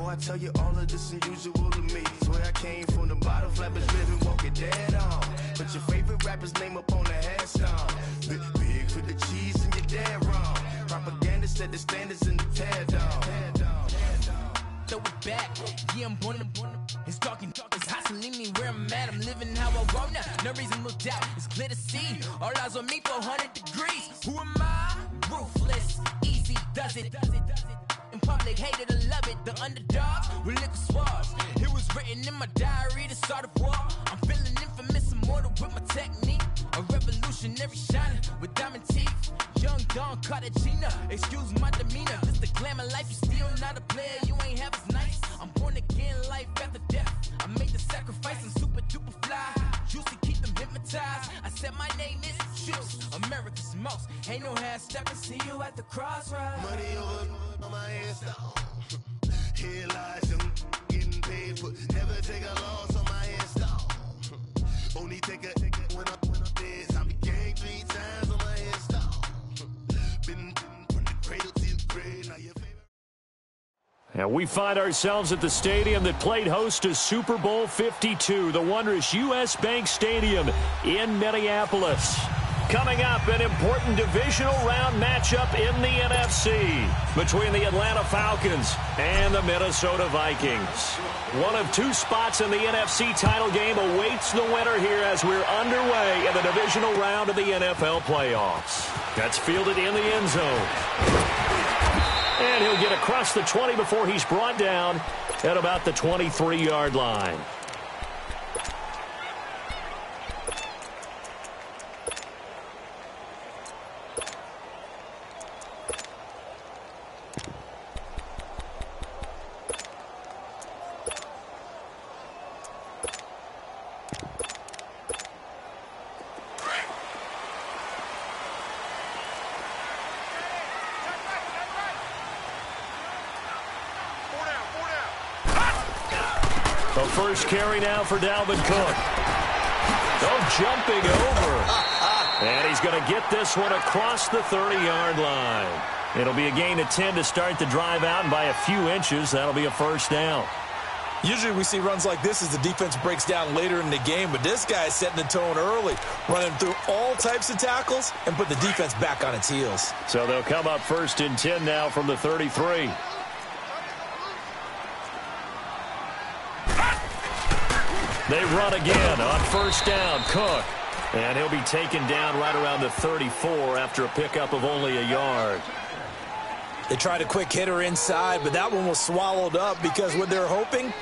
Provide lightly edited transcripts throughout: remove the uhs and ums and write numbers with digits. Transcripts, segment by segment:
I tell you all of this unusual to me. Swear I came from the bottom, flappers living, walking dead on. Put your favorite rapper's name up on the headstone. Big for the cheese and you're dead wrong. Propaganda set the standards in the tear down. Throw it back, yeah, I'm born to. It's dark, it's hot, so leave me where I'm at. I'm living how I want now, no reasonable doubt. It's clear to see, all eyes on me, 400 degrees. Who am I? Ruthless, easy, does it. In public, hate it or love it. The underdogs with liquor swabs. It was written in my diary to start a war. I'm feeling infamous, immortal with my technique. A revolutionary shining with diamond teeth. Young Don Cartagena, excuse my demeanor. Just the glamour life, you still not a player, you ain't half as nice. I'm born again, life after death. I made the sacrifice, I'm super duper fly. Juicy, keep them hypnotized. I said my name is Juice, America's most. Ain't no half stepping, see you at the crossroads. Money over on my headstone. Here lies them getting paid for. Never take a loss on my headstone. Only take a when I'm dead. I be gang 3 times on my headstone. Been from the cradle to the grave. Now your favorite. And we find ourselves at the stadium that played host to Super Bowl 52, the wondrous U.S. Bank Stadium in Minneapolis. Coming up, an important divisional round matchup in the NFC between the Atlanta Falcons and the Minnesota Vikings. One of 2 spots in the NFC title game awaits the winner here as we're underway in the divisional round of the NFL playoffs. That's fielded in the end zone. And he'll get across the 20 before he's brought down at about the 23-yard line. The first carry now for Dalvin Cook. Oh, jumping over. And he's going to get this one across the 30-yard line. It'll be a gain of 10 to start the drive out, and by a few inches, that'll be a first down. Usually we see runs like this as the defense breaks down later in the game, but this guy is setting the tone early, running through all types of tackles and put the defense back on its heels. So they'll come up first and 10 now from the 33. They run again on first down, Cook. And he'll be taken down right around the 34 after a pickup of only a yard. They tried a quick hitter inside, but that one was swallowed up because what they're hoping,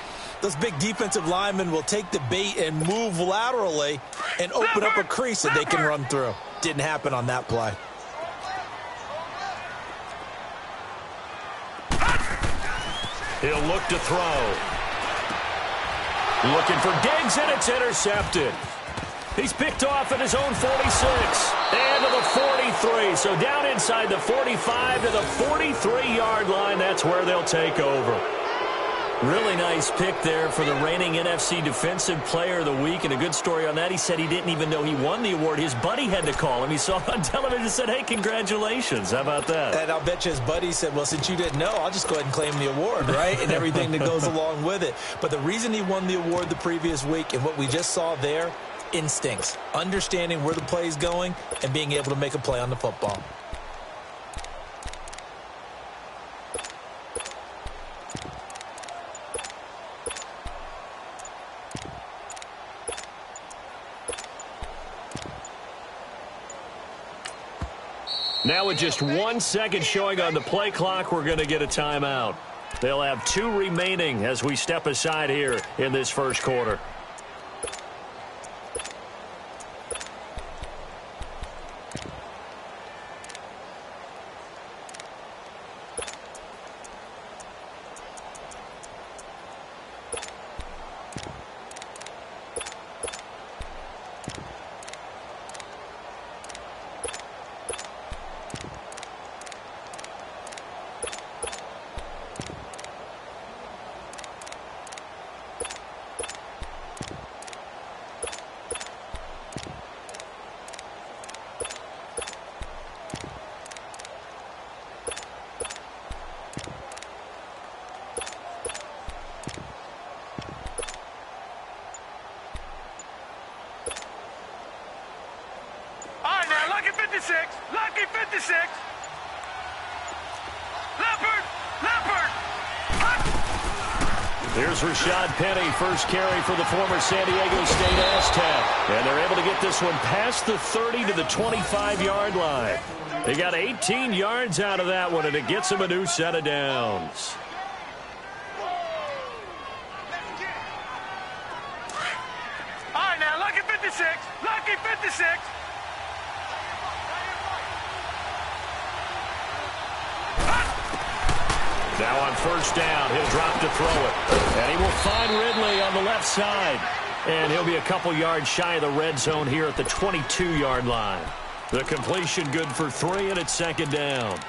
those big defensive linemen will take the bait and move laterally and open up a crease that they can run through. Didn't happen on that play. He'll look to throw. Looking for Diggs, and it's intercepted. He's picked off at his own 46 and to the 43. So down inside the 45 to the 43-yard line. That's where they'll take over. Really nice pick there for the reigning NFC Defensive Player of the Week. And a good story on that, he said he didn't even know he won the award. His buddy had to call him. He saw it on television and said, hey, congratulations. How about that? And I'll bet you his buddy said, well, since you didn't know, I'll just go ahead and claim the award, right? And everything that goes along with it. But the reason he won the award the previous week and what we just saw there, instincts, understanding where the play is going and being able to make a play on the football. Now with just 1 second showing on the play clock, we're going to get a timeout. They'll have 2 remaining as we step aside here in this first quarter. Here's Rashad Penny, first carry for the former San Diego State Aztec. And they're able to get this one past the 30 to the 25-yard line. They got 18 yards out of that one, and it gets them a new set of downs. All right, now, lucky 56. Lucky 56. Now on first down, he'll drop to throw it. And he will find Ridley on the left side. And he'll be a couple yards shy of the red zone here at the 22-yard line. The completion good for 3, and it's second down.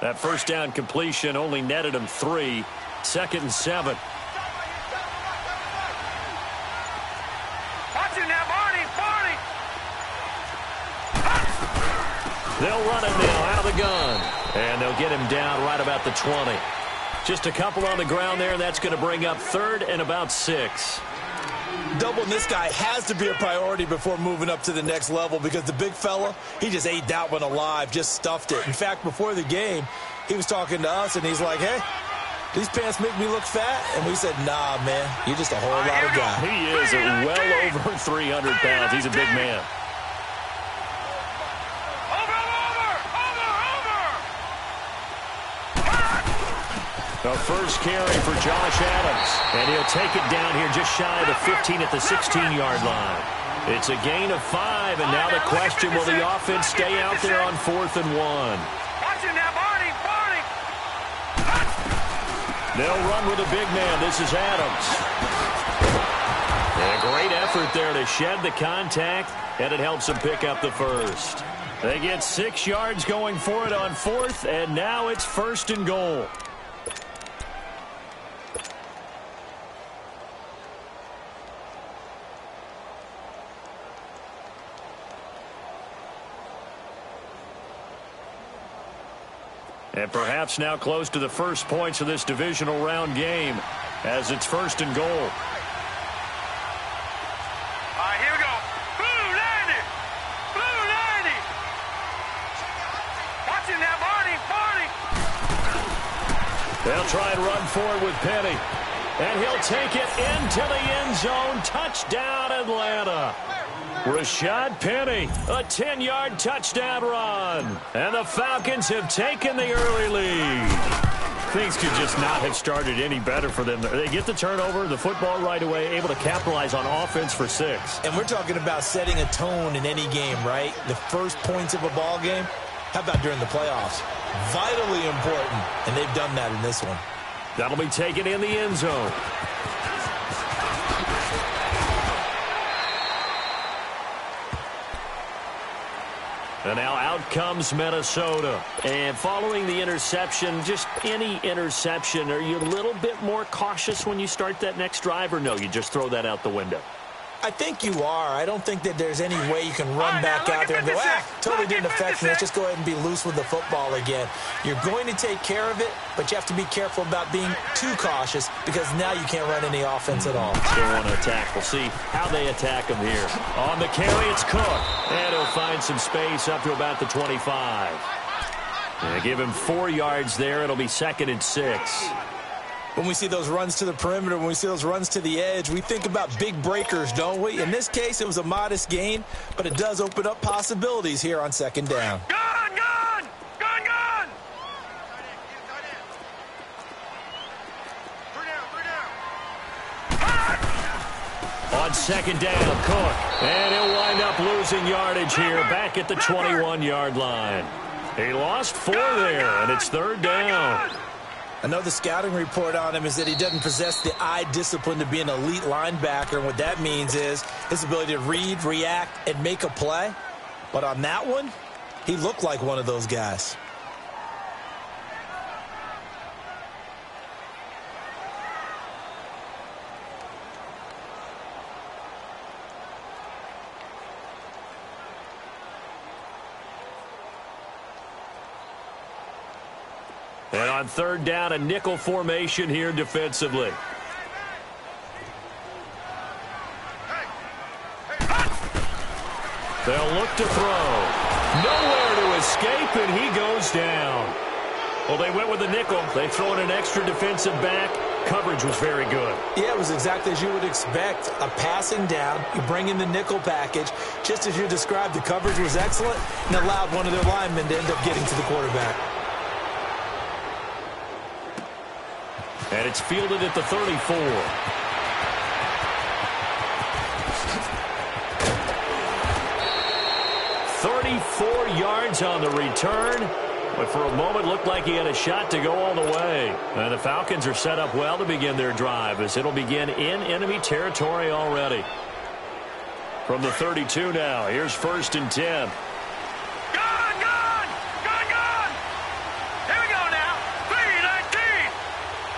That first down completion only netted him 3. Second and 7. Watch it now, Barney. Barney. They'll run it now out of the gun. And they'll get him down right about the 20. Just a couple on the ground there, and that's going to bring up 3rd and about 6. Doubling this guy has to be a priority before moving up to the next level because the big fella, he just ate that one alive, just stuffed it. In fact, before the game, he was talking to us, and he's like, hey, these pants make me look fat? And we said, nah, man, you're just a whole lot of guy. He is at well over 300 pounds. He's a big man. The first carry for Josh Adams. And he'll take it down here just shy of the 15 at the 16-yard line. It's a gain of 5, and now the question, will the offense stay out there on 4th and 1? Watch it now, Barney. Barney. They'll run with a big man. This is Adams. And a great effort there to shed the contact, and it helps them pick up the first. They get 6 yards going for it on 4th, and now it's 1st and goal. And perhaps now close to the first points of this divisional round game as it's 1st and goal. All right, here we go. Blue landed. Blue landed. Watch it now, Barney. Barney. They'll try and run forward with Penny. And he'll take it into the end zone. Touchdown, Atlanta. Rashad Penny, a 10-yard touchdown run. And the Falcons have taken the early lead. Things could just not have started any better for them. They get the turnover, the football right away, able to capitalize on offense for 6. And we're talking about setting a tone in any game, right? The first points of a ball game. How about during the playoffs? Vitally important, and they've done that in this one. That'll be taken in the end zone. And now out comes Minnesota. And following the interception, just any interception, are you a little bit more cautious when you start that next drive, or no, you just throw that out the window? I think you are. I don't think that there's any way you can run back out there and go, totally didn't affect me. Let's just go ahead and be loose with the football again. You're going to take care of it, but you have to be careful about being too cautious because now you can't run any offense at all. Still want to attack. We'll see how they attack him here. On the carry, it's Cook. And he'll find some space up to about the 25. And give him 4 yards there. It'll be 2nd and 6. When we see those runs to the perimeter, when we see those runs to the edge, we think about big breakers, don't we? In this case, it was a modest gain, but it does open up possibilities here on 2nd down. Gun, gun! Gun, gun! On 2nd down, Cook. And he'll wind up losing yardage here back at the 21-yard line. He lost 4 there, and it's 3rd down. I know the scouting report on him is that he doesn't possess the eye discipline to be an elite linebacker, and what that means is his ability to read, react, and make a play. But on that one, he looked like one of those guys. And on third down, a nickel formation here defensively. They'll look to throw. Nowhere to escape, and he goes down. Well, they went with a nickel. They throw in an extra defensive back. Coverage was very good. Yeah, it was exactly as you would expect. A passing down, you bring in the nickel package. Just as you described, the coverage was excellent and allowed one of their linemen to end up getting to the quarterback. And it's fielded at the 34. Yards on the return, but for a moment looked like he had a shot to go all the way. And the Falcons are set up well to begin their drive, as it'll begin in enemy territory already. From the 32 now, here's 1st and 10. Here we go now. 3-19.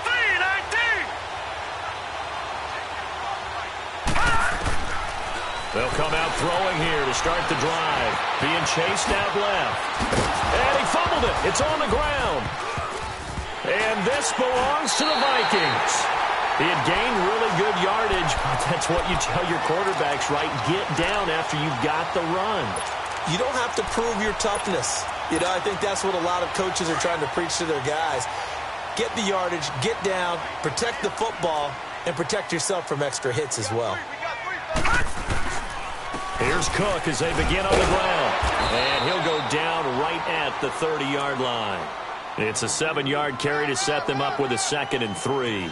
3-19. They'll come out throwing here to start the drive. Being chased out left. And he fumbled it. It's on the ground. And this belongs to the Vikings. He had gained really good yardage, but that's what you tell your quarterbacks, right? Get down after you've got the run. You don't have to prove your toughness. You know, I think that's what a lot of coaches are trying to preach to their guys. Get the yardage, get down, protect the football, and protect yourself from extra hits as well. Here's Cook as they begin on the ground. And he'll go down right at the 30-yard line. It's a 7-yard carry to set them up with a 2nd and 3.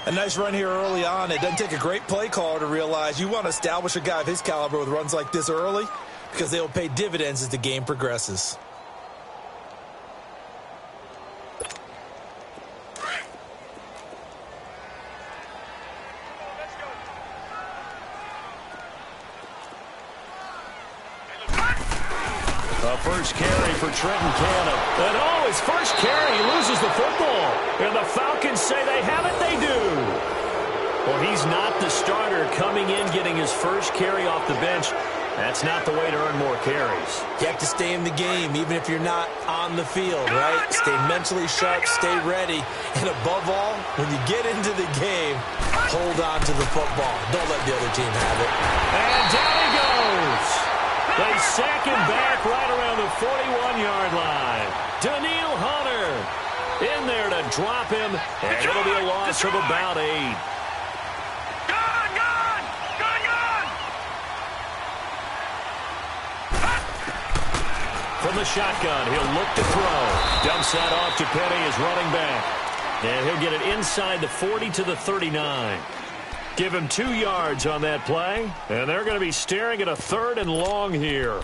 A nice run here early on. It doesn't take a great play caller to realize you want to establish a guy of his caliber with runs like this early, because they will pay dividends as the game progresses. First carry for Trenton Cannon. And his first carry, he loses the football. And the Falcons say they have it, they do. Well, he's not the starter coming in, getting his first carry off the bench. That's not the way to earn more carries. You have to stay in the game, even if you're not on the field, right? Stay mentally sharp, stay ready. And above all, when you get into the game, hold on to the football. Don't let the other team have it. And down he goes. They sack him back right around the 41-yard line. Daniil Hunter in there to drop him, and it'll be a loss of about 8. From the shotgun, he'll look to throw. Dumps that off to Penny as running back. And he'll get it inside the 40 to the 39. Give him 2 yards on that play, and they're going to be staring at a 3rd and long here. All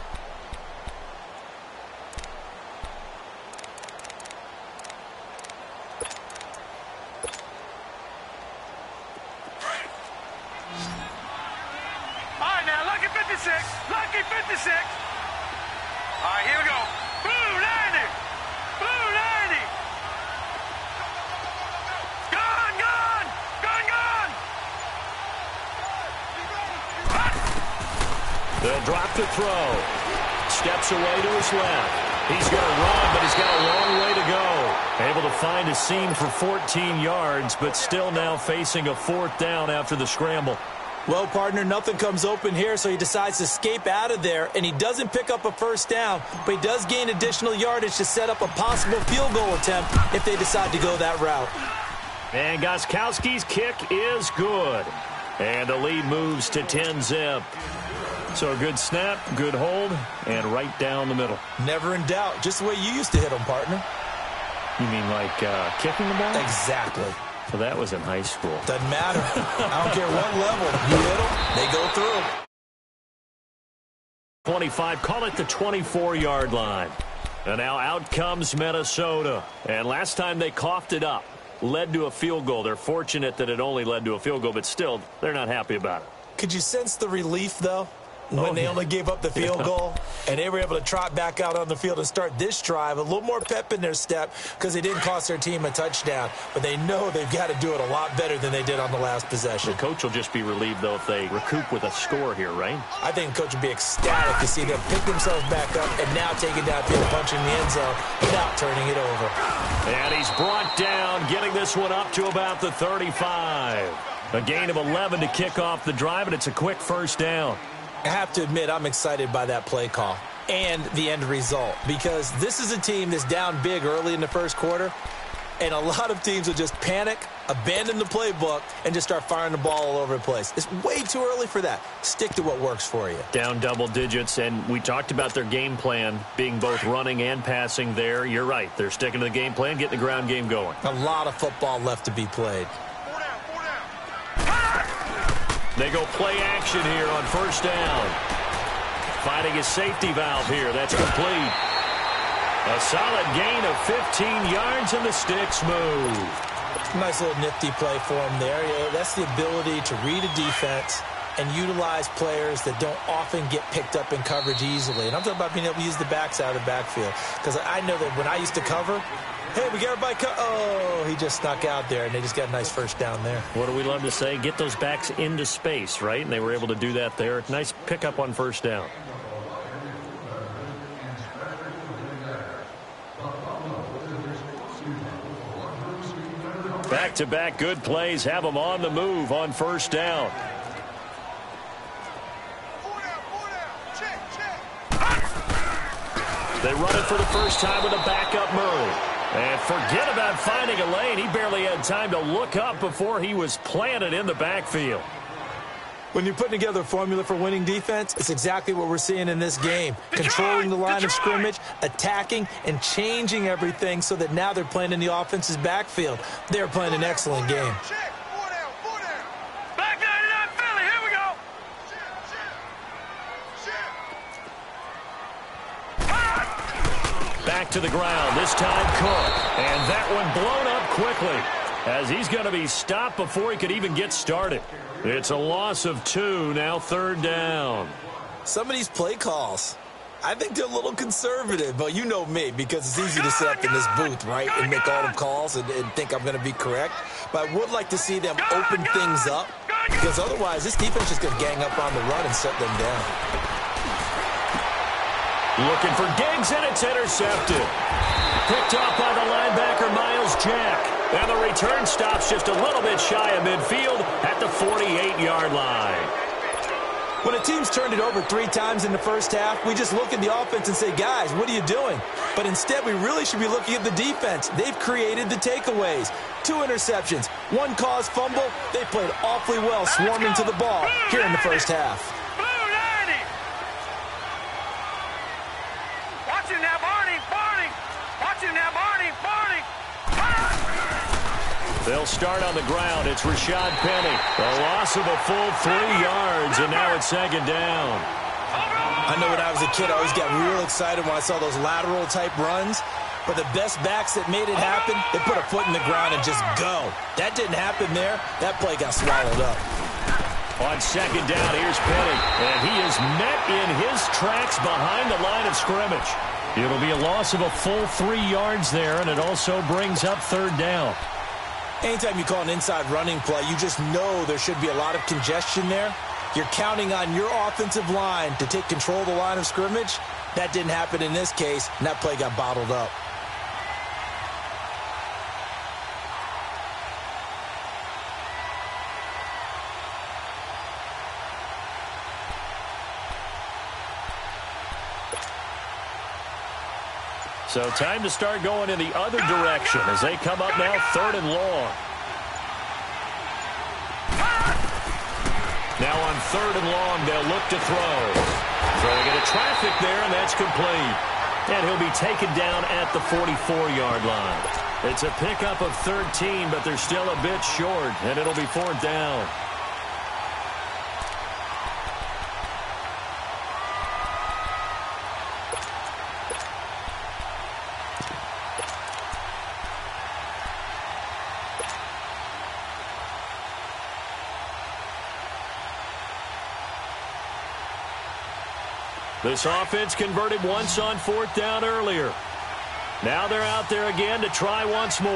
right, now, lucky 56. Lucky 56. All right, here we go. Blue 90. Blue 90. Gone, gone. Gone, gone. They'll drop to throw. Steps away to his left. He's going to run, but he's got a long way to go. Able to find a seam for 14 yards, but still now facing a 4th down after the scramble. Well, partner, nothing comes open here, so he decides to escape out of there, and he doesn't pick up a 1st down, but he does gain additional yardage to set up a possible field goal attempt if they decide to go that route. And Gostkowski's kick is good. And the lead moves to 10-zip. So a good snap, good hold, and right down the middle. Never in doubt. Just the way you used to hit them, partner. You mean like kicking the ball? Exactly. So that was in high school. Doesn't matter. I don't care what level. You hit them, they go through. 25, call it the 24-yard line. And now out comes Minnesota. And last time they coughed it up, led to a field goal. They're fortunate that it only led to a field goal, but still, they're not happy about it. Could you sense the relief, though? when they only gave up the field goal, and they were able to trot back out on the field and start this drive, a little more pep in their step because they didn't cost their team a touchdown. But they know they've got to do it a lot better than they did on the last possession. The coach will just be relieved, though, if they recoup with a score here, right? I think the coach will be ecstatic to see them pick themselves back up and now take it downfield, punch in the end zone without turning it over. And he's brought down, getting this one up to about the 35. A gain of 11 to kick off the drive, and it's a quick first down. I have to admit, I'm excited by that play call and the end result because this is a team that's down big early in the first quarter, and a lot of teams will just panic, abandon the playbook, and just start firing the ball all over the place. It's way too early for that. Stick to what works for you. Down double digits, and we talked about their game plan being both running and passing there. You're right. They're sticking to the game plan, getting the ground game going. A lot of football left to be played. They go play action here on first down. Finding a safety valve here. That's complete. A solid gain of 15 yards, and the sticks move. Nice little nifty play for him there. That's the ability to read a defense and utilize players that don't often get picked up in coverage easily. And I'm talking about being able to use the backs out of the backfield. Because I know that when I used to cover, hey, we got everybody oh, he just snuck out there, and they just got a nice first down there. What do we love to say? Get those backs into space, right? And they were able to do that there. Nice pickup on first down. Back-to-back good plays have them on the move on first down. They run it for the first time with a backup Murray. And forget about finding a lane. He barely had time to look up before he was planted in the backfield. When you're putting together a formula for winning defense, it's exactly what we're seeing in this game. Controlling the line of scrimmage, attacking, and changing everything so that now they're playing in the offense's backfield. They're playing an excellent game. Back 99 Philly, here we go. Back to the ground, this time Cook. And that one blown up quickly as he's going to be stopped before he could even get started. It's a loss of 2, now third down. Some of these play calls, I think they're a little conservative, but you know me, because it's easy to sit up in this booth, right, and make all the calls and think I'm going to be correct. But I would like to see them open things up, because otherwise this defense is going to gang up on the run and shut them down. Looking for Diggs, and it's intercepted. Picked off by the linebacker, Miles Jack. And the return stops just a little bit shy of midfield at the 48-yard line. When a team's turned it over 3 times in the first half, we just look at the offense and say, guys, what are you doing? But instead, we really should be looking at the defense. They've created the takeaways. 2 interceptions, 1 caused fumble. They played awfully well swarming to the ball here in the first half. Blue 90. Watch him now, Barney. Watch him now, Barney. They'll start on the ground. It's Rashad Penny. A loss of a full 3 yards, and now it's second down. I know when I was a kid, I always got real excited when I saw those lateral-type runs. But the best backs that made it happen, they put a foot in the ground and just go. That didn't happen there. That play got swallowed up. On second down, here's Penny. And he is met in his tracks behind the line of scrimmage. It'll be a loss of a full 3 yards there, and it also brings up third down. Anytime you call an inside running play, you just know there should be a lot of congestion there. You're counting on your offensive line to take control of the line of scrimmage. That didn't happen in this case, and that play got bottled up. So time to start going in the other direction as they come up now third and long. Now on third and long, they'll look to throw. Throwing into traffic there, and that's complete. And he'll be taken down at the 44-yard line. It's a pickup of 13, but they're still a bit short, and it'll be fourth down. This offense converted once on 4th down earlier. Now they're out there again to try once more.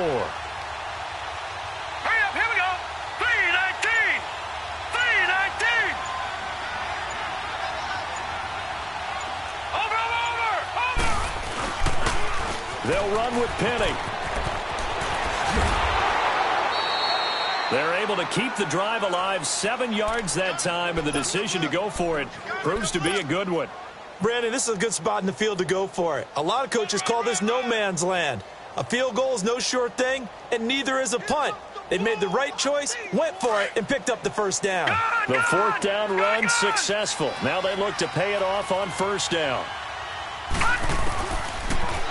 Hurry up, here we go. 3-19. 3-19. Over. They'll run with Penny. They're able to keep the drive alive, 7 yards that time, and the decision to go for it proves to be a good one. Brandon, this is a good spot in the field to go for it. A lot of coaches call this no man's land. A field goal is no sure thing, and neither is a punt. They made the right choice, went for it, and picked up the first down. The 4th down run successful. Now they look to pay it off on 1st down.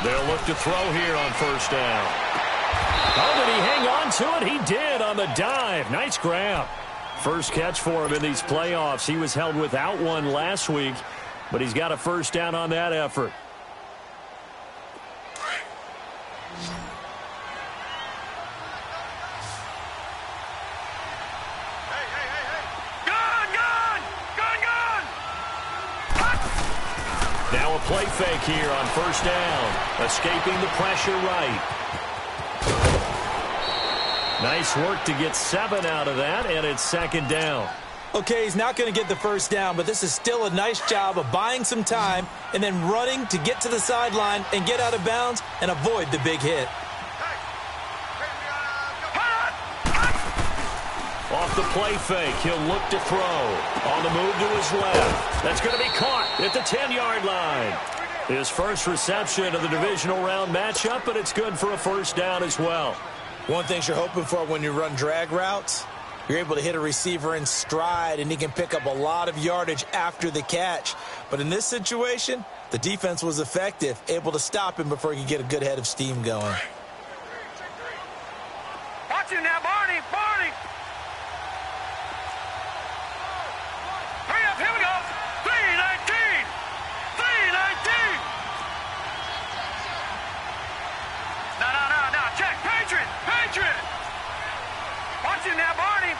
They'll look to throw here on 1st down. Oh, did he hang on to it? He did on the dive. Nice grab. First catch for him in these playoffs. He was held without one last week, but he's got a 1st down on that effort. Now a play fake here on 1st down. Escaping the pressure right. Nice work to get 7 out of that, and it's 2nd down. Okay, he's not going to get the 1st down, but this is still a nice job of buying some time and then running to get to the sideline and get out of bounds and avoid the big hit. Off the play fake, he'll look to throw. On the move to his left. That's going to be caught at the 10-yard line. His first reception of the divisional round matchup, but it's good for a 1st down as well. One thing you're hoping for when you run drag routes, you're able to hit a receiver in stride, and he can pick up a lot of yardage after the catch. But in this situation, the defense was effective, able to stop him before he could get a good head of steam going. Watch him now, Barney. Barney. Hurry up, here we go. 3-19. 3-19. No. Check. Patriot. Watch him now, Barney.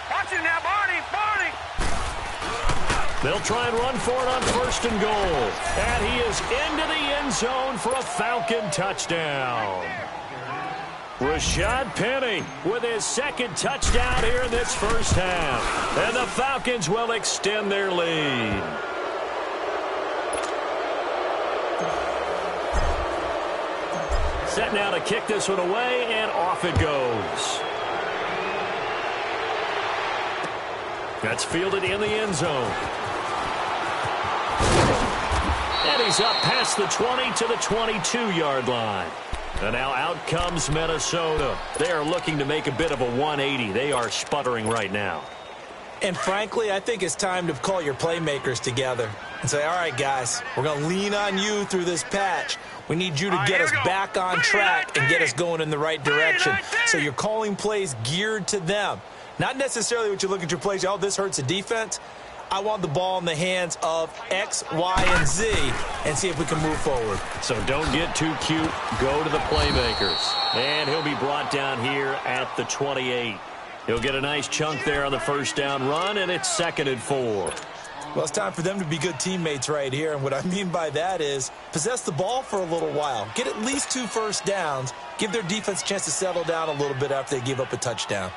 Watch him now, Barney. They'll try and run for it on 1st and goal. And he is into the end zone for a Falcon touchdown. Rashad Penny with his 2nd touchdown here in this 1st half. And the Falcons will extend their lead. Set now to kick this one away, and off it goes. That's fielded in the end zone. And he's up past the 20 to the 22-yard line. And now out comes Minnesota. They are looking to make a bit of a 180. They are sputtering right now. And frankly, I think it's time to call your playmakers together and say, all right, guys, we're going to lean on you through this patch. We need you to get us back on track and get us going in the right direction. So you're calling plays geared to them. Not necessarily what you look at your plays, oh, this hurts the defense. I want the ball in the hands of X, Y, and Z and see if we can move forward. So don't get too cute. Go to the playmakers. And he'll be brought down here at the 28. He'll get a nice chunk there on the 1st down run, and it's 2nd and 4. Well, it's time for them to be good teammates right here. And what I mean by that is possess the ball for a little while. Get at least 2 first downs. Give their defense a chance to settle down a little bit after they give up a touchdown.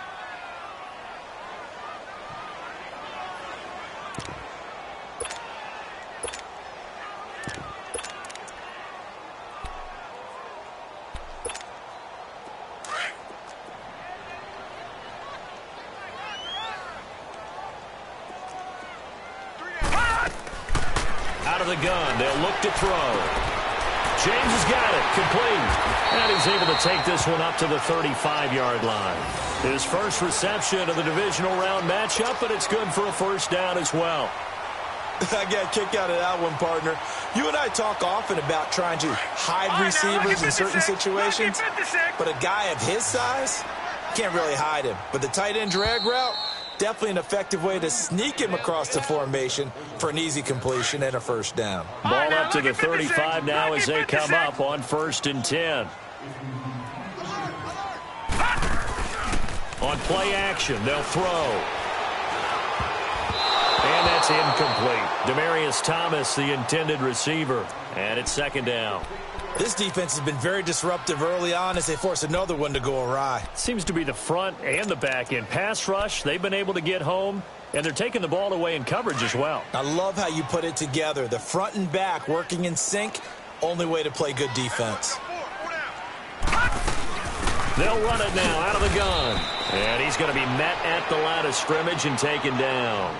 Out of the gun, they'll look to throw. James has got it, complete. And he's able to take this one up to the 35-yard line. His first reception of the divisional round matchup, but it's good for a 1st down as well. I got a kick out of that one, partner. You and I talk often about trying to hide receivers in certain situations, but a guy of his size, can't really hide him. But the tight end drag route, definitely an effective way to sneak him across the formation for an easy completion and a 1st down. Ball up to the 35 now as they come up on 1st and 10. On play action, they'll throw. And that's incomplete. Demaryius Thomas, the intended receiver. And it's second down. This defense has been very disruptive early on as they force another one to go awry. Seems to be the front and the back end. Pass rush, they've been able to get home, and they're taking the ball away in coverage as well. I love how you put it together. The front and back working in sync, only way to play good defense. They'll run it now out of the gun. And he's going to be met at the line of scrimmage and taken down.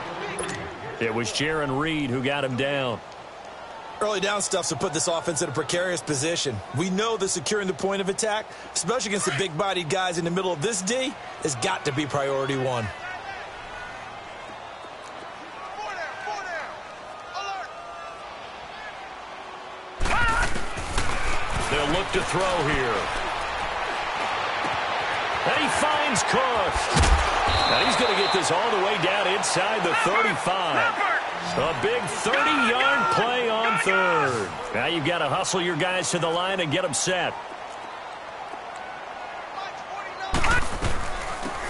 It was Jaron Reed who got him down. Early down stuff to put this offense in a precarious position. We know that securing the point of attack, especially against the big-bodied guys in the middle of this D, has got to be priority one. They'll look to throw here. And he finds Cook. And he's going to get this all the way down inside the 35. A big 30-yard play on third. Now you've got to hustle your guys to the line and get them set.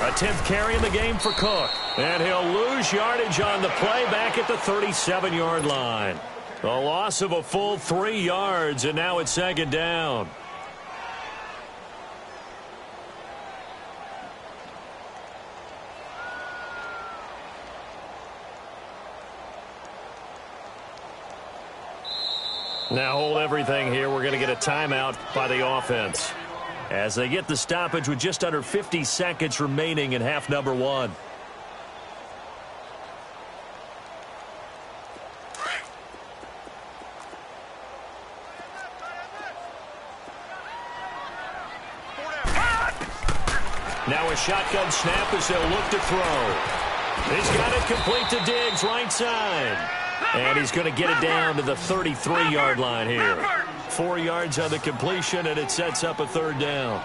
A 10th carry in the game for Cook. And he'll lose yardage on the play back at the 37-yard line. A loss of a full 3 yards, and now it's second down. Now hold everything here. We're going to get a timeout by the offense as they get the stoppage with just under 50 seconds remaining in half number 1. Now a shotgun snap as they'll look to throw. He's got it complete to Diggs, right side. And he's going to get it down to the 33-yard line here. 4 yards on the completion, and it sets up a third down.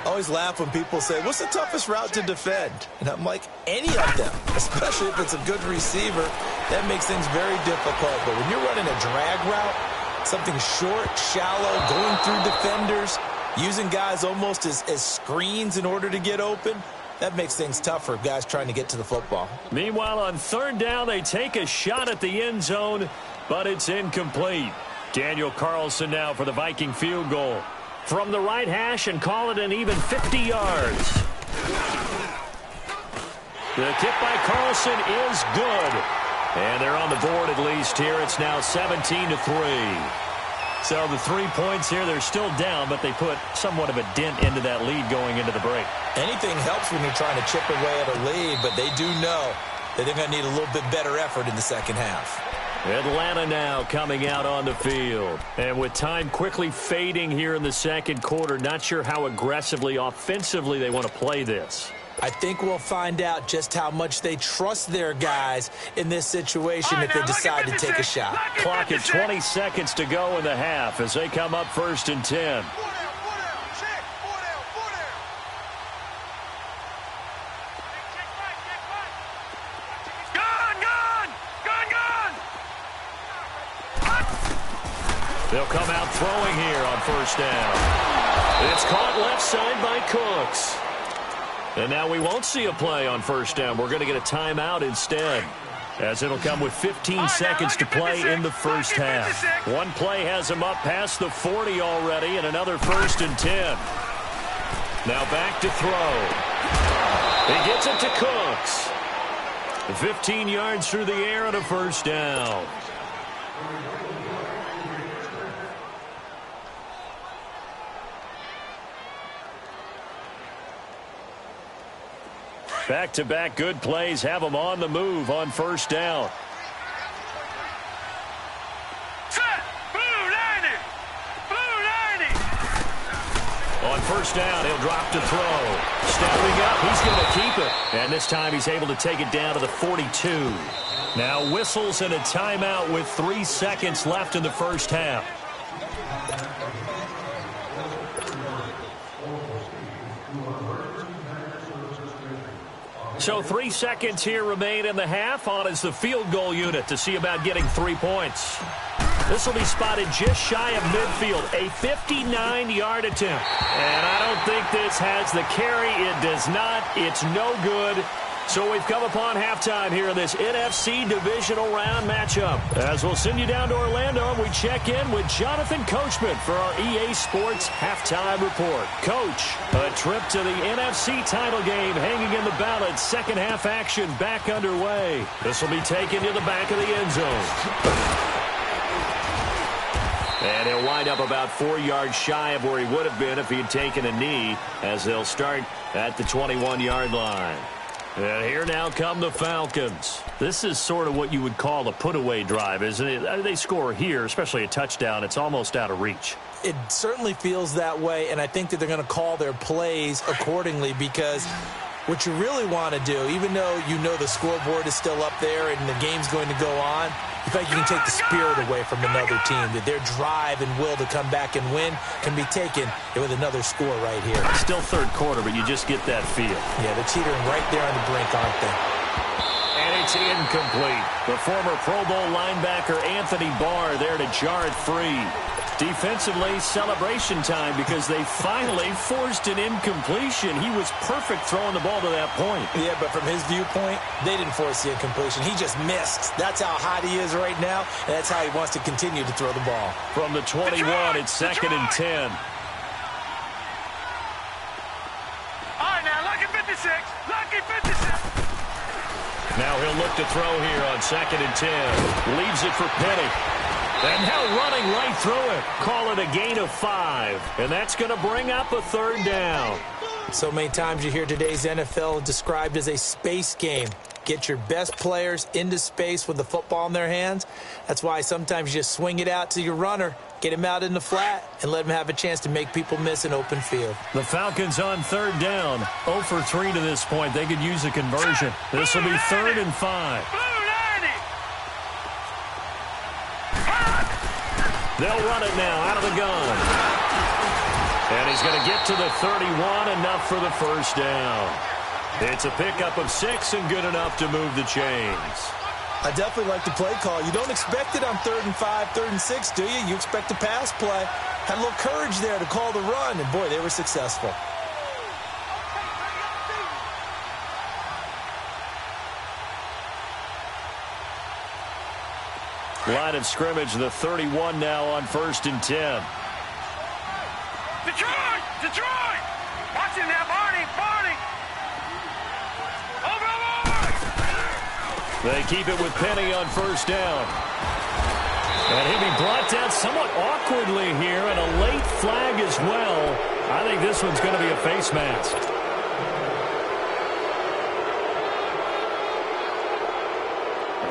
I always laugh when people say, what's the toughest route to defend? And I'm like, any of them, especially if it's a good receiver. That makes things very difficult. But when you're running a drag route, something short, shallow, going through defenders, using guys almost as screens in order to get open, that makes things tough for guys trying to get to the football. Meanwhile, on third down, they take a shot at the end zone, but it's incomplete. Daniel Carlson now for the Viking field goal. From the right hash and call it an even 50 yards. The kick by Carlson is good. And they're on the board at least here. It's now 17-3. So the 3 points here, they're still down, but they put somewhat of a dent into that lead going into the break. Anything helps when you're trying to chip away at a lead, but they do know that they're going to need a little bit better effort in the second half. Atlanta now coming out on the field. And with time quickly fading here in the second quarter, not sure how aggressively, offensively they want to play this. I think we'll find out just how much they trust their guys in this situation if they decide to take a shot. Clock at 20 seconds to go in the half as they come up 1st and 10. They'll come out throwing here on 1st down. It's caught left side by Cooks. And now we won't see a play on 1st down. We're going to get a timeout instead, as it'll come with 15 seconds to play in the first half. One play has him up past the 40 already, and another 1st and 10. Now back to throw. He gets it to Cooks. 15 yards through the air and a 1st down. Back-to-back good plays have them on the move on 1st down. Set! Blue 90! Blue 90! On 1st down, he'll drop to throw. Stepping up, he's going to keep it. And this time he's able to take it down to the 42. Now whistles and a timeout with 3 seconds left in the first half. So 3 seconds here remain in the half. On is the field goal unit to see about getting 3 points. This will be spotted just shy of midfield. A 59-yard attempt. And I don't think this has the carry. It does not. It's no good. So we've come upon halftime here in this NFC divisional round matchup. As we'll send you down to Orlando, and we check in with Jonathan Coachman for our EA Sports halftime report. Coach, a trip to the NFC title game hanging in the balance. Second half action back underway. This will be taken to the back of the end zone. And he'll wind up about 4 yards shy of where he would have been if he had taken a knee, as they'll start at the 21-yard line. And here now come the Falcons. This is sort of what you would call a put-away drive, isn't it? They score here, especially a touchdown. It's almost out of reach. It certainly feels that way, and I think that they're going to call their plays accordingly, because what you really want to do, even though you know the scoreboard is still up there and the game's going to go on, you think you can take the spirit away from another team, that their drive and will to come back and win can be taken with another score right here. Still third quarter, but you just get that feel. Yeah, they're teetering right there on the brink, aren't they? And it's incomplete. The former Pro Bowl linebacker Anthony Barr there to jar it free. Defensively, celebration time, because they finally forced an incompletion. He was perfect throwing the ball to that point. Yeah, but from his viewpoint, they didn't force the incompletion. He just missed. That's how hot he is right now, and that's how he wants to continue to throw the ball. From the 21, it's 2nd and 10. All right, now, lucky 56. Lucky 56. Now he'll look to throw here on 2nd and 10. Leaves it for Penny. And now running right through it. Call it a gain of 5. And that's going to bring up a 3rd down. So many times you hear today's NFL described as a space game. Get your best players into space with the football in their hands. That's why sometimes you just swing it out to your runner, get him out in the flat, and let him have a chance to make people miss an open field. The Falcons on 3rd down. 0 for 3 to this point. They could use a conversion. This will be 3rd and 5. They'll run it now out of the gun. And he's going to get to the 31, enough for the 1st down. It's a pickup of 6 and good enough to move the chains. I definitely like the play call. You don't expect it on 3rd and 5, 3rd and 6, do you? You expect a pass play. Had a little courage there to call the run, and boy, they were successful. Line of scrimmage, the 31 now on 1st and 10. Detroit! Detroit! Watch him now, Barney! Barney! Over! They keep it with Penny on 1st down. And he'll be brought down somewhat awkwardly here, and a late flag as well. I think this one's going to be a face mask.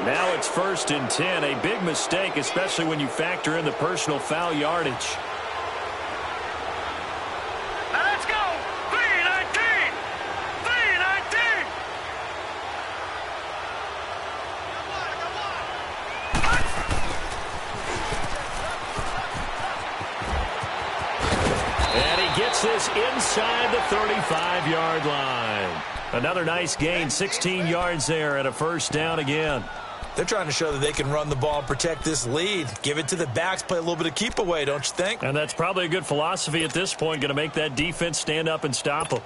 Now it's 1st and 10. A big mistake, especially when you factor in the personal foul yardage. Now let's go! 3-19! 3-19! And he gets this inside the 35-yard line. Another nice gain, 16 yards there, and a 1st down again. They're trying to show that they can run the ball and protect this lead. Give it to the backs, play a little bit of keep away, don't you think? And that's probably a good philosophy at this point, going to make that defense stand up and stop them.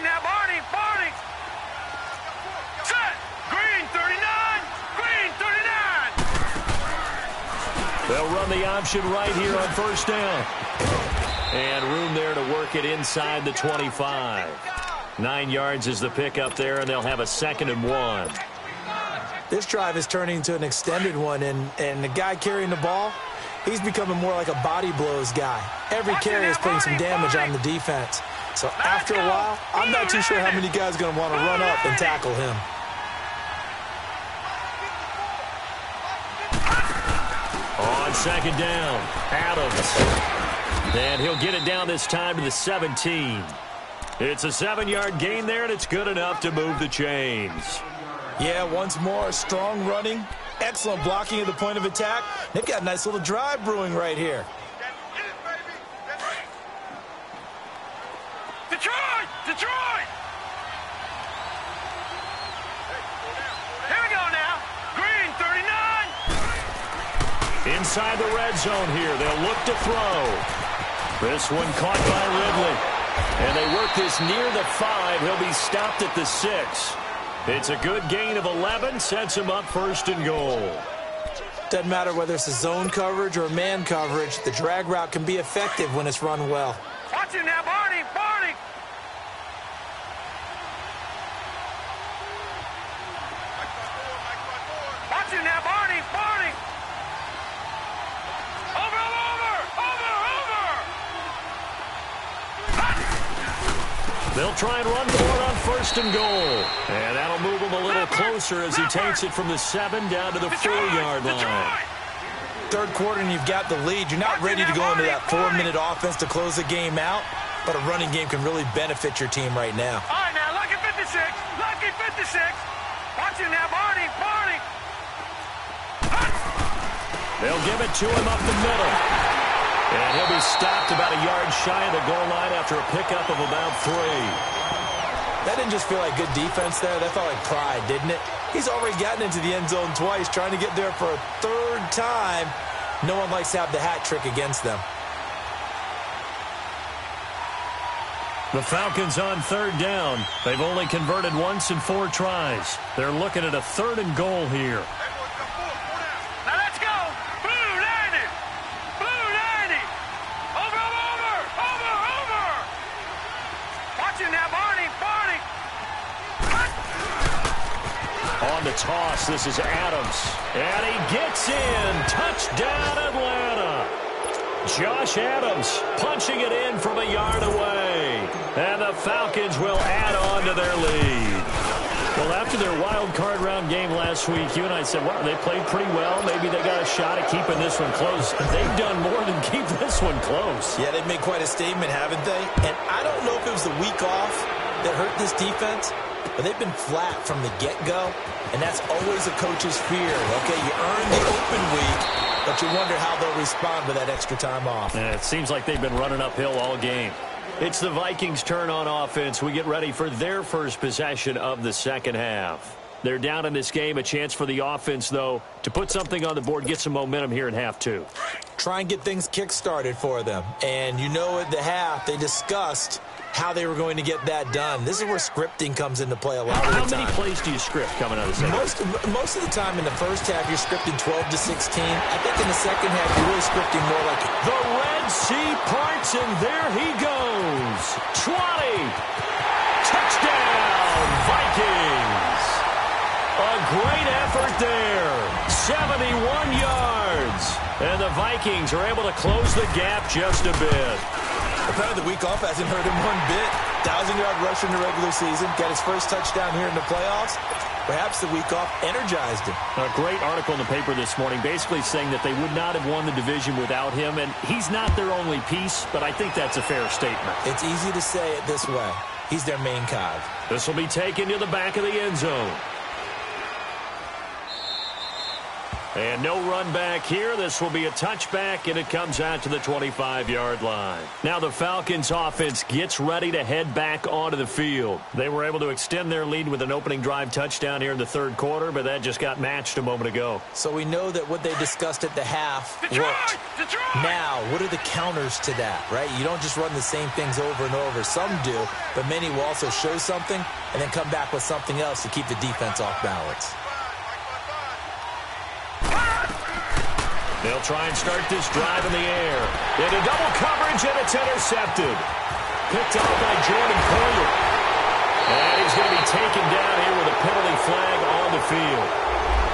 Now, Barney, Barney. Set. Green, 39. Green, 39. They'll run the option right here on 1st down. And room there to work it inside the 25. 9 yards is the pickup there, and they'll have a 2nd and 1. This drive is turning into an extended one, and the guy carrying the ball, he's becoming more like a body blows guy. Every carry is putting some damage on the defense. So after a while, I'm not too sure how many guys are going to want to run up and tackle him. On 2nd down, Adams. And he'll get it down this time to the 17. It's a 7-yard gain there, and it's good enough to move the chains. Yeah, once more, strong running, excellent blocking at the point of attack. They've got a nice little drive brewing right here. Detroit! Detroit! Here we go now. Green, 39. Inside the red zone here. They'll look to throw. This one caught by Ridley. And they work this near the 5. He'll be stopped at the 6. It's a good gain of 11. Sets him up 1st and goal. Doesn't matter whether it's a zone coverage or man coverage. The drag route can be effective when it's run well. Watch it now, Barney! Barney! Watch it now, Barney! Barney! Over! They'll try and run for it on 1st and goal. And that'll move him a little closer as he takes it from the 7 down to the 4-yard line. Third quarter and you've got the lead. You're not ready to go into that 4-minute offense to close the game out, but a running game can really benefit your team right now. All right, now, Lucky 56. Lucky 56. Watch it now, Barney. Barney. They'll give it to him up the middle. And he'll be stopped about a yard shy of the goal line after a pickup of about 3. That didn't just feel like good defense there. That felt like pride, didn't it? He's already gotten into the end zone twice, trying to get there for a 3rd time. No one likes to have the hat trick against them. The Falcons on 3rd down. They've only converted once in 4 tries. They're looking at a 3rd and goal here. Now let's go. Blue 90. Blue 90. Over. Watch it now, Barney. Barney. On the toss, this is Adams. And he gets in. Touchdown, Atlanta. Josh Adams punching it in from a yard away. And the Falcons will add on to their lead. Well, after their wild card round game last week, you and I said, wow, they played pretty well. Maybe they got a shot at keeping this one close. They've done more than keep this one close. Yeah, they've made quite a statement, haven't they? And I don't know if it was the week off that hurt this defense, but they've been flat from the get-go, and that's always a coach's fear. Okay, you earn the open week, but you wonder how they'll respond with that extra time off. And it seems like they've been running uphill all game. It's the Vikings' turn on offense. We get ready for their first possession of the second half. They're down in this game. A chance for the offense, though, to put something on the board, get some momentum here in half 2. Try and get things kick-started for them. And you know at the half, they discussed how they were going to get that done. This is where scripting comes into play a lot of the time. How many plays do you script coming out of the second? Most of the time in the first half, you're scripting 12 to 16. I think in the second half, you're really scripting more like the Red Sea parts, and there he goes. 20. Touchdown, Vikings. A great effort there. 71 yards. And the Vikings are able to close the gap just a bit. Apparently the week off hasn't hurt him one bit. 1,000-yard rush in the regular season. Got his first touchdown here in the playoffs. Perhaps the week off energized him. A great article in the paper this morning basically saying that they would not have won the division without him. And he's not their only piece, but I think that's a fair statement. It's easy to say it this way. He's their main cog. This will be taken to the back of the end zone. And no run back here. This will be a touchback, and it comes out to the 25-yard line. Now the Falcons offense gets ready to head back onto the field. They were able to extend their lead with an opening drive touchdown here in the 3rd quarter, but that just got matched a moment ago. So we know that what they discussed at the half worked. Now, what are the counters to that, right? You don't just run the same things over and over. Some do, but many will also show something and then come back with something else to keep the defense off balance. They'll try and start this drive in the air. Into double coverage, and it's intercepted. Picked off by Jordan Poyer. And he's going to be taken down here with a penalty flag on the field.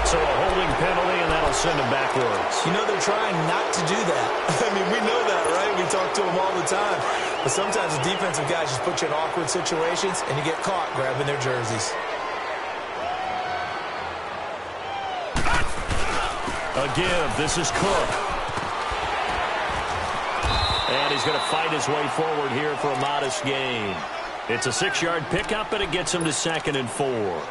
So a holding penalty, and that'll send him backwards. You know, they're trying not to do that. I mean, we know that, right? We talk to them all the time. But sometimes the defensive guys just put you in awkward situations, and you get caught grabbing their jerseys. Again, this is Cook. And he's going to fight his way forward here for a modest gain. It's a 6-yard pickup, and it gets them to 2nd and 4.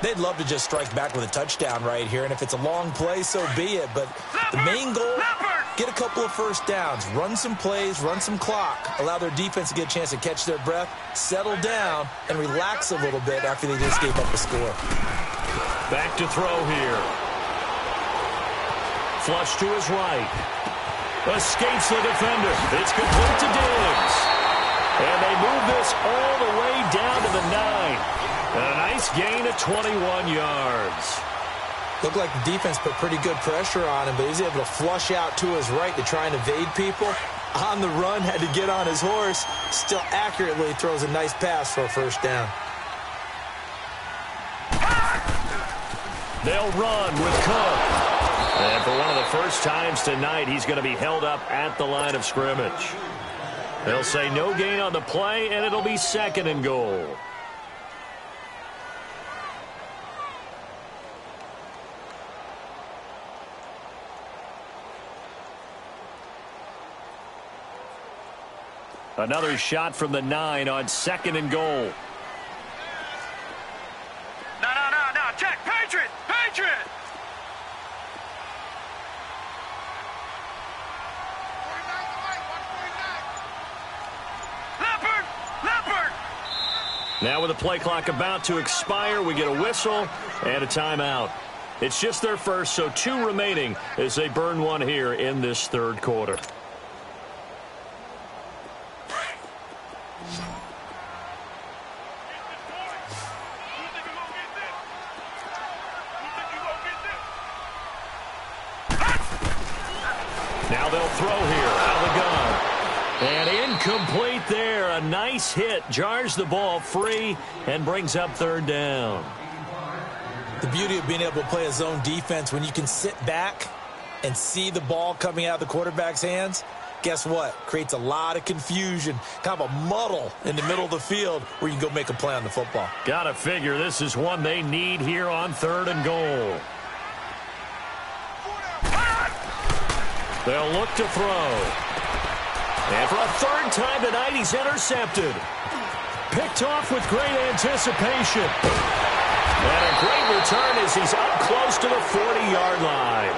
They'd love to just strike back with a touchdown right here, and if it's a long play, so be it. But the main goal, get a couple of first downs, run some plays, run some clock, allow their defense to get a chance to catch their breath, settle down, and relax a little bit after they just gave up a score. Back to throw here. Flush to his right. Escapes the defender. It's complete to Diggs. And they move this all the way down to the 9. A nice gain of 21 yards. Looked like the defense put pretty good pressure on him, but he's able to flush out to his right to try and evade people. On the run, had to get on his horse. Still accurately throws a nice pass for a first down. They'll run with Cook. And for one of the first times tonight, he's going to be held up at the line of scrimmage. They'll say no gain on the play, and it'll be 2nd and goal. Another shot from the 9 on 2nd and goal. No. Check. Patriot. Leopard. Now with the play clock about to expire, we get a whistle and a timeout. It's just their first, so 2 remaining as they burn one here in this 3rd quarter. Now they'll throw here out of the gun. And incomplete there. A nice hit. Jars the ball free and brings up 3rd down. The beauty of being able to play a zone defense when you can sit back and see the ball coming out of the quarterback's hands, guess what? Creates a lot of confusion, kind of a muddle in the middle of the field where you can go make a play on the football. Gotta figure this is one they need here on 3rd and goal. They'll look to throw. And for a 3rd time tonight, he's intercepted. Picked off with great anticipation. And a great return as he's up close to the 40-yard line.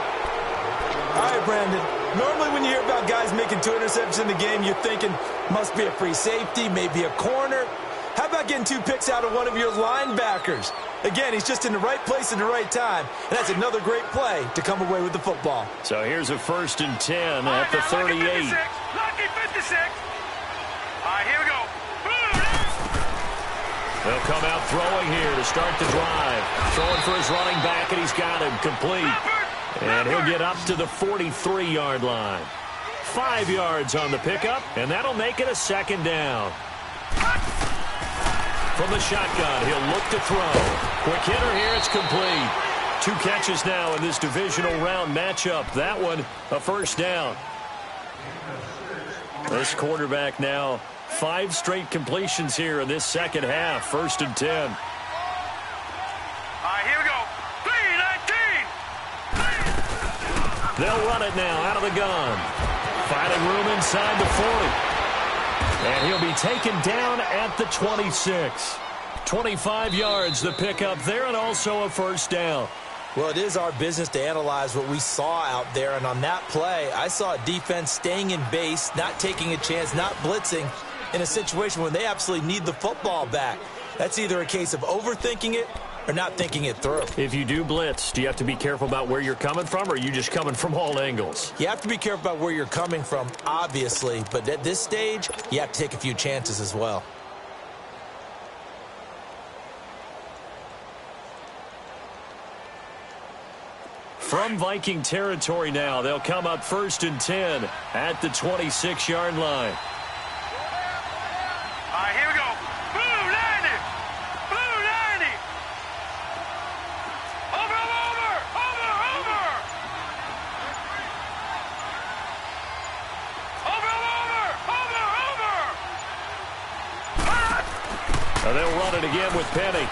All right, Brandon. Normally when you hear about guys making 2 interceptions in the game, you're thinking must be a free safety, maybe a corner. How about getting 2 picks out of one of your linebackers? Again, he's just in the right place at the right time. And that's another great play to come away with the football. So here's a 1st and 10 at the 38. Lucky 56. All right, here we go. They'll come out throwing here to start the drive. Throwing for his running back, and he's got him complete. And he'll get up to the 43-yard line. 5 yards on the pickup, and that'll make it a 2nd down. From the shotgun, he'll look to throw. Quick hitter here, it's complete. 2 catches now in this divisional round matchup. That one, a 1st down. This quarterback now, 5 straight completions here in this 2nd half. 1st and 10. All right, here we go. 3-19. They'll run it now out of the gun. Finding room inside the 40. And he'll be taken down at the 26. 25 yards the pickup there, and also a 1st down. Well, it is our business to analyze what we saw out there, and on that play, I saw a defense staying in base, not taking a chance, not blitzing, in a situation when they absolutely need the football back. That's either a case of overthinking it or not thinking it through. If you do blitz, do you have to be careful about where you're coming from, or are you just coming from all angles? You have to be careful about where you're coming from, obviously, but at this stage, you have to take a few chances as well. From Viking territory now, they'll come up 1st and 10 at the 26-yard line. All right, here we go. Blue 90. Blue 90. Over. And they'll run it again with Penny.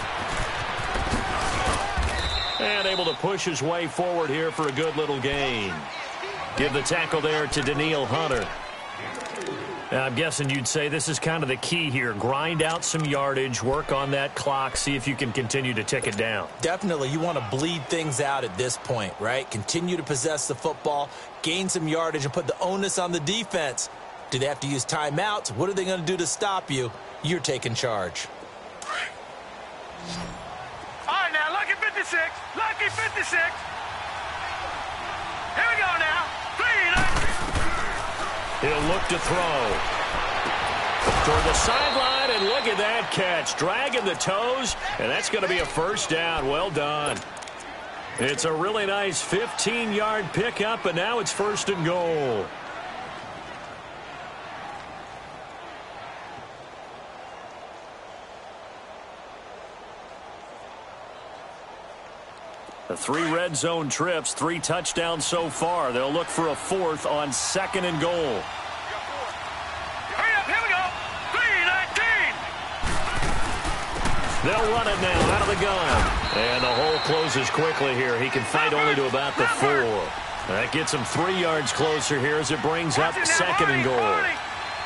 And able to push his way forward here for a good little gain. Give the tackle there to Daniil Hunter. I'm guessing you'd say this is kind of the key here. Grind out some yardage, work on that clock, see if you can continue to tick it down. Definitely. You want to bleed things out at this point, right? Continue to possess the football, gain some yardage, and put the onus on the defense. Do they have to use timeouts? What are they going to do to stop you? You're taking charge. All right, now, lucky 56. Lucky 56. Here we go now. 3, 9. He'll look to throw. Toward the sideline, and look at that catch. Dragging the toes, and that's going to be a first down. Well done. It's a really nice 15-yard pickup, and now it's 1st and goal. The 3 red zone trips, 3 touchdowns so far. They'll look for a 4th on 2nd and goal. Hurry up, here we go. 3, 19. They'll run it now out of the gun. And the hole closes quickly here. He can fight only to about the 4. That gets him 3 yards closer here as it brings up 2nd and goal.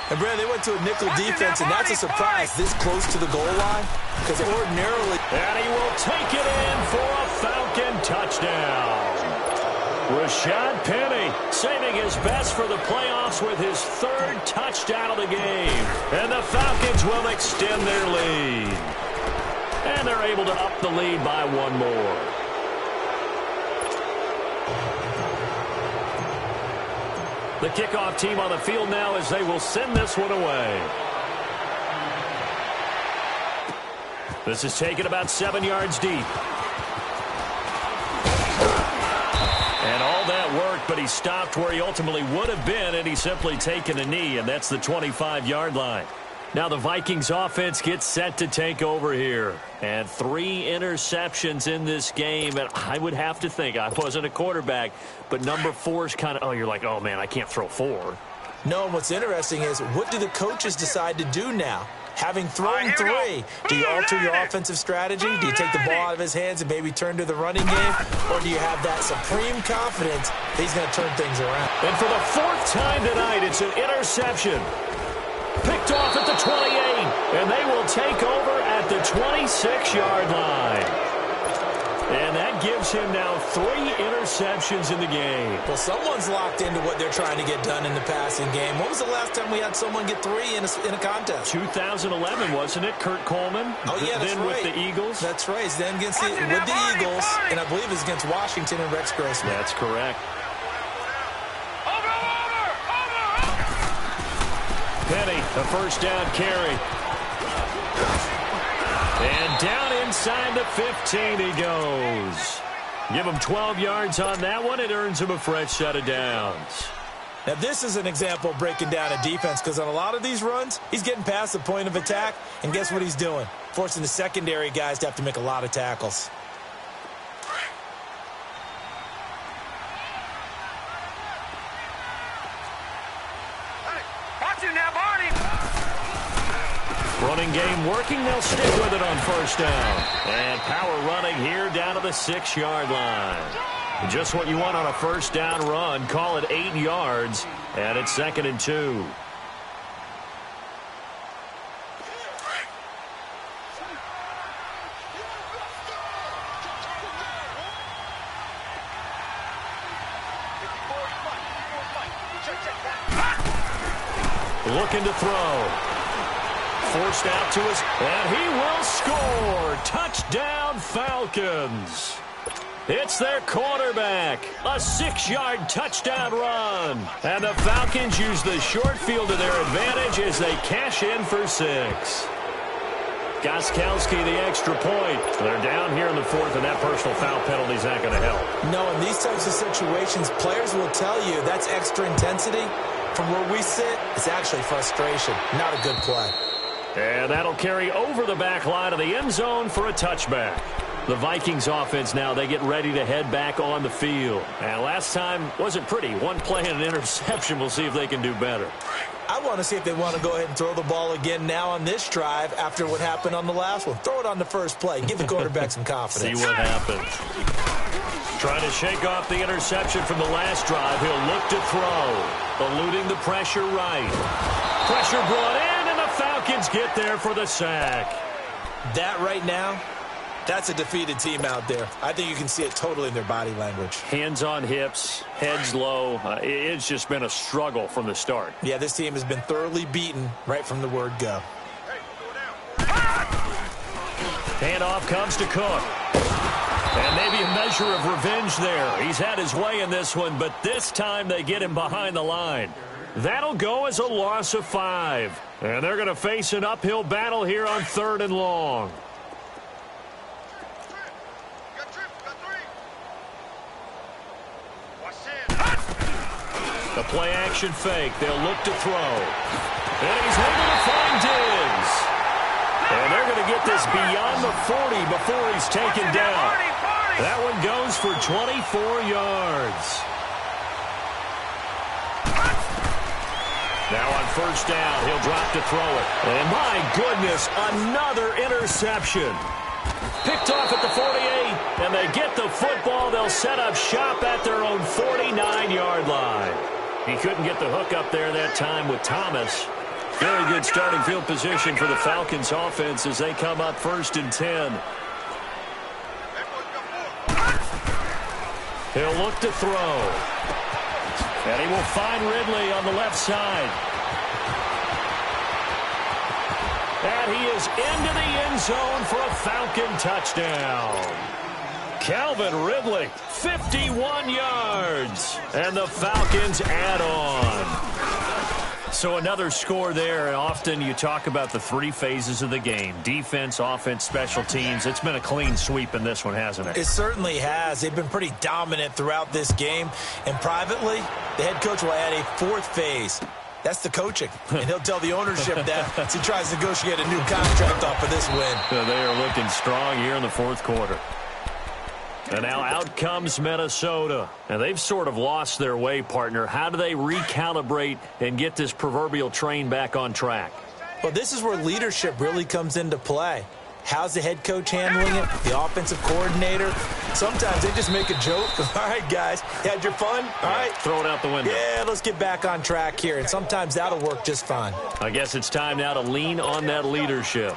And, Brad, they went to a nickel defense, and that's a surprise this close to the goal line because ordinarily. And he will take it in for a Falcon touchdown. Rashad Penny saving his best for the playoffs with his 3rd touchdown of the game. And the Falcons will extend their lead. And they're able to up the lead by 1 more. The kickoff team on the field now as they will send this one away. This is taken about 7 yards deep. And all that worked, but he stopped where he ultimately would have been, and he's simply taken a knee, and that's the 25-yard line. Now the Vikings offense gets set to take over here. And 3 interceptions in this game. And I would have to think, I wasn't a quarterback, but number 4 is kind of, oh, you're like, oh, man, I can't throw 4. No, and what's interesting is what do the coaches decide to do now? Having thrown 3, do you alter your offensive strategy? Do you take the ball out of his hands and maybe turn to the running game? Or do you have that supreme confidence that he's going to turn things around? And for the 4th time tonight, it's an interception. Picked off at the 28, and they will take over at the 26-yard line. And that gives him now 3 interceptions in the game. Well, someone's locked into what they're trying to get done in the passing game. When was the last time we had someone get 3 in a contest? 2011, wasn't it? Kurt Coleman? Oh, yeah, that's then right. with the Eagles? That's right. Then against with the Eagles, and I believe it's against Washington and Rex Grossman. That's correct. Penny, a 1st down carry. And down inside the 15 he goes. Give him 12 yards on that one. It earns him a fresh set of downs. Now, this is an example of breaking down a defense because on a lot of these runs, he's getting past the point of attack, and guess what he's doing? Forcing the secondary guys to have to make a lot of tackles. Running game working. They'll stick with it on 1st down. And power running here down to the 6-yard line. Just what you want on a 1st down run. Call it 8 yards. And it's 2nd and 2. Looking to throw. Forced out to his, and he will score. Touchdown, Falcons. It's their quarterback. A 6-yard touchdown run. And the Falcons use the short field to their advantage as they cash in for 6. Gostkowski, the extra point. They're down here in the 4th, and that personal foul penalty is not going to help. No, in these types of situations, players will tell you that's extra intensity. From where we sit, it's actually frustration. Not a good play. And that'll carry over the back line of the end zone for a touchback. The Vikings offense now, they get ready to head back on the field. And last time wasn't pretty. 1 play and an interception. We'll see if they can do better. I want to see if they want to go ahead and throw the ball again now on this drive after what happened on the last one. Throw it on the first play. Give the quarterback some confidence. See what happens. Trying to shake off the interception from the last drive. He'll look to throw. Eluding the pressure right. Pressure brought in, and the Falcons get there for the sack. That right now, that's a defeated team out there. I think you can see it totally in their body language. Hands on hips, heads low. It's just been a struggle from the start. Yeah, this team has been thoroughly beaten right from the word go. Handoff comes to Cook. And maybe a measure of revenge there. He's had his way in this one, but this time they get him behind the line. That'll go as a loss of 5. And they're going to face an uphill battle here on 3rd and long. The play action fake. They'll look to throw. And he's able to find Diggs. And they're going to get this beyond the 40 before he's taken down. That one goes for 24 yards. Now on 1st down, he'll drop to throw it. And my goodness, another interception. Picked off at the 48, and they get the football. They'll set up shop at their own 49-yard line. He couldn't get the hook up there that time with Thomas. Very good starting field position for the Falcons offense as they come up 1st and 10. He'll look to throw. And he will find Ridley on the left side. And he is into the end zone for a Falcon touchdown. Calvin Ridley, 51 yards. And the Falcons add on. So another score there, and often you talk about the 3 phases of the game. Defense, offense, special teams. It's been a clean sweep in this one, hasn't it? It certainly has. They've been pretty dominant throughout this game. And privately, the head coach will add a 4th phase. That's the coaching. And he'll tell the ownership that as he tries to negotiate a new contract off of this win. So they are looking strong here in the 4th quarter. And now out comes Minnesota. And they've sort of lost their way, partner. How do they recalibrate and get this proverbial train back on track? Well, this is where leadership really comes into play. How's the head coach handling it? The offensive coordinator? Sometimes they just make a joke. All right, guys, had your fun? All right. Throw it out the window. Yeah, let's get back on track here. And sometimes that'll work just fine. I guess it's time now to lean on that leadership.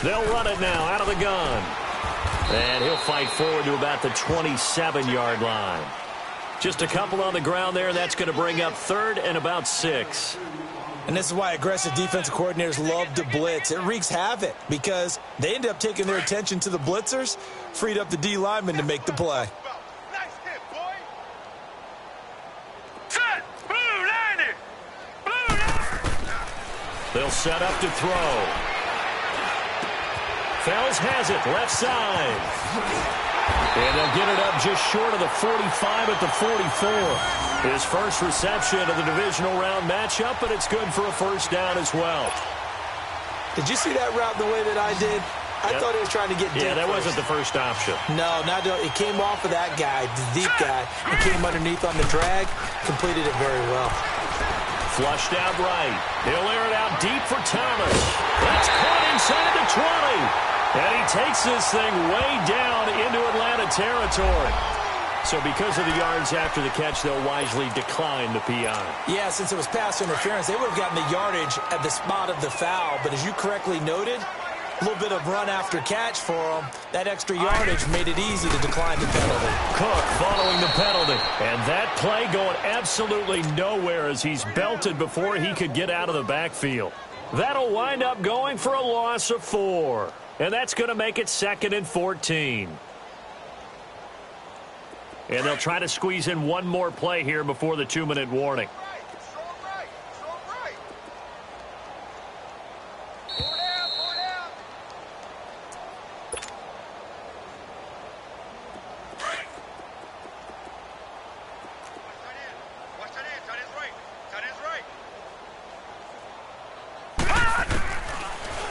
They'll run it now out of the gun. And he'll fight forward to about the 27-yard line. Just a couple on the ground there. That's going to bring up 3rd and about 6. And this is why aggressive defensive coordinators love to blitz. It wreaks havoc because they end up taking their attention to the blitzers, freed up the D lineman to make the play. Nice hit, boy. Set. Blue 90. Blue 90. They'll set up to throw. Fells has it, left side. And they'll get it up just short of the 45 at the 44. His first reception of the divisional round matchup, but it's good for a 1st down as well. Did you see that route the way that I did? I thought he was trying to get deep. Yeah, that wasn't the first option. No, it came off of that guy, the deep guy, and came underneath on the drag, completed it very well. Flushed out right. He'll air it out deep for Thomas. That's caught inside the 20. And he takes this thing way down into Atlanta territory. So because of the yards after the catch, they'll wisely decline the PI. Yeah, since it was pass interference, they would have gotten the yardage at the spot of the foul. But as you correctly noted, a little bit of run after catch for them. That extra yardage made it easy to decline the penalty. Cook following the penalty. And that play going absolutely nowhere as he's belted before he could get out of the backfield. That'll wind up going for a loss of 4. And that's going to make it 2nd and 14. And they'll try to squeeze in one more play here before the 2-minute warning.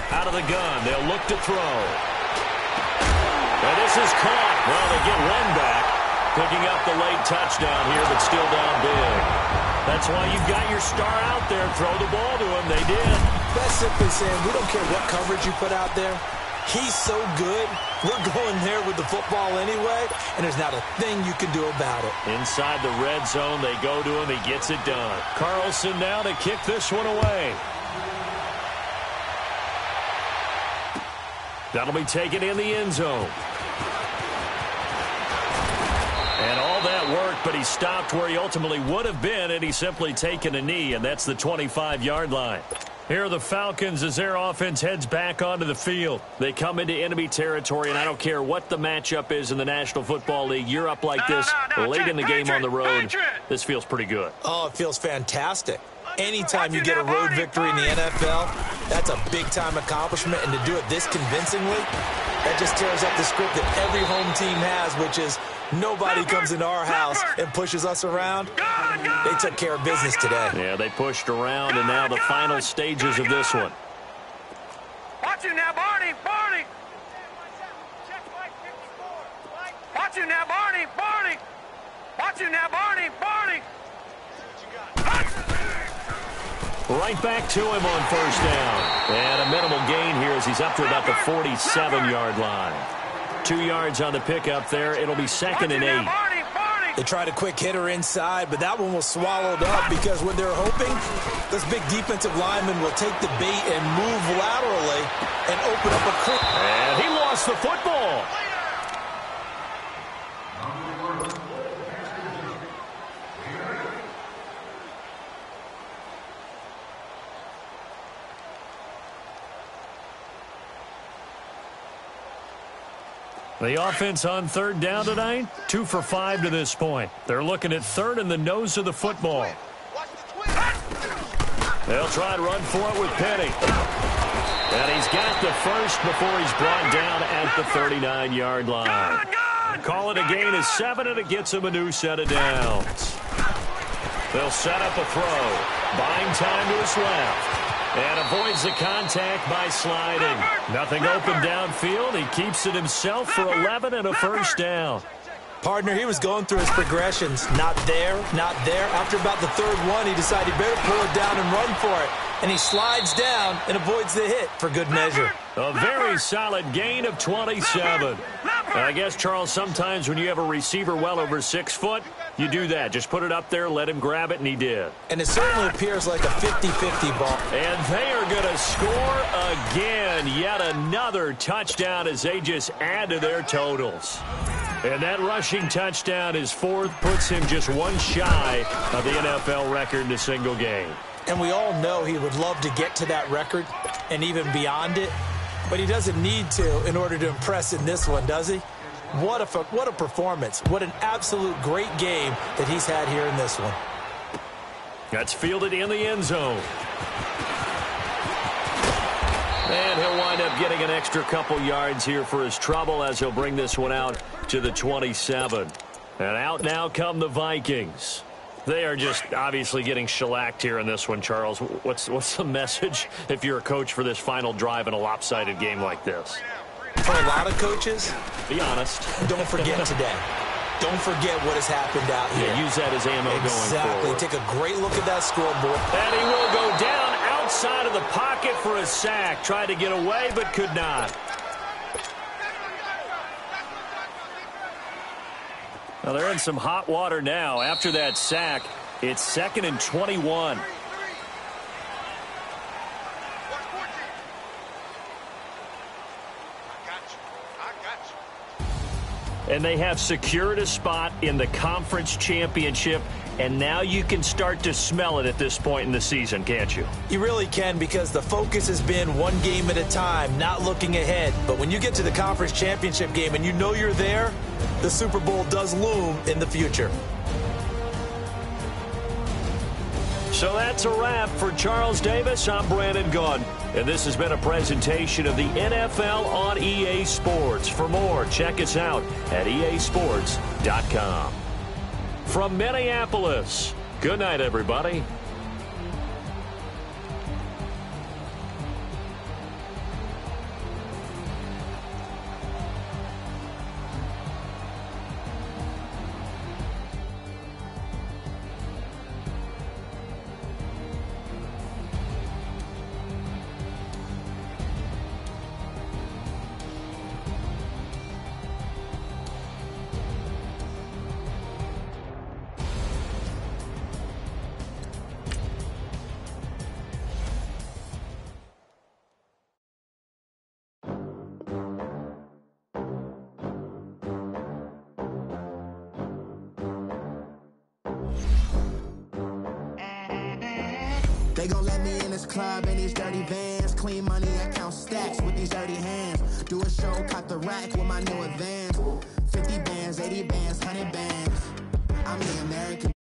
Out of the gun, they'll look to throw. And this is caught. Well, they get one back. Picking up the late touchdown here, but still down big. That's why you've got your star out there. Throw the ball to him. They did. That's simply saying we don't care what coverage you put out there. He's so good, we're going there with the football anyway, and there's not a thing you can do about it. Inside the red zone, they go to him. He gets it done. Carlson now to kick this one away. That'll be taken in the end zone. And all that work, but he stopped where he ultimately would have been, and he's simply taken a knee, and that's the 25-yard line. Here are the Falcons as their offense heads back onto the field. They come into enemy territory, and I don't care what the matchup is in the National Football League. You're up like this late in the game on the road. This feels pretty good. Oh, it feels fantastic. Anytime you get a road victory in the NFL, that's a big-time accomplishment, and to do it this convincingly, that just tears up the script that every home team has, which is nobody comes into our house and pushes us around. They took care of business today. Yeah, they pushed around, and now the final stages of this one. Watch him now, Barney. Barney. Watch him now, Barney. Barney. Watch him now, Barney. Barney. Right back to him on first down. And a minimal gain here as he's up to about the 47-yard line. 2 yards on the pickup there. It'll be 2nd and 8. They tried a quick hitter inside, but that one was swallowed up because what they're hoping, this big defensive lineman will take the bait and move laterally and open up a creek. And he lost the football. The offense on 3rd down tonight, 2 for 5 to this point. They're looking at 3rd and the nose of the football. They'll try and run for it with Penny. And he's got the first before he's brought down at the 39-yard line. Call it a gain of 7, and it gets him a new set of downs. They'll set up a throw. Buying time to his left. And avoids the contact by sliding. Nothing open downfield. He keeps it himself for 11 and a first down. Partner, he was going through his progressions. Not there, not there. After about the 3rd one, he decided he better pull it down and run for it. And he slides down and avoids the hit for good measure. A very solid gain of 27. I guess, Charles, sometimes when you have a receiver well over 6 foot, you do that. Just put it up there, let him grab it, and he did. And it certainly appears like a 50-50 ball. And they are going to score again. Yet another touchdown as they just add to their totals. And that rushing touchdown is 4th, puts him just 1 shy of the NFL record in a single game. And we all know he would love to get to that record and even beyond it. But he doesn't need to in order to impress in this one, does he? What a performance. What an absolute great game that he's had here in this one. That's fielded in the end zone. And he'll wind up getting an extra couple yards here for his trouble as he'll bring this one out to the 27. And out now come the Vikings. They are just obviously getting shellacked here in this one, Charles. What's the message if you're a coach for this final drive in a lopsided game like this? For a lot of coaches, be honest. Don't forget today. Don't forget what has happened out here. Yeah, use that as ammo going forward. Take a great look at that scoreboard. And he will go down outside of the pocket for a sack. Tried to get away, but could not. Now they're in some hot water now. After that sack, it's 2nd and 21. And they have secured a spot in the conference championship, and now you can start to smell it at this point in the season, can't you? You really can, because the focus has been one game at a time, not looking ahead. But when you get to the conference championship game and you know you're there, the Super Bowl does loom in the future. So that's a wrap for Charles Davis. I'm Brandon Gunn. And this has been a presentation of the NFL on EA Sports. For more, check us out at easports.com. From Minneapolis, good night, everybody. They gon' let me in this club in these dirty vans. Clean money, I count stacks with these dirty hands. Do a show, caught the rack with my new advance. 50 bands, 80 bands, 100 bands. I'm the American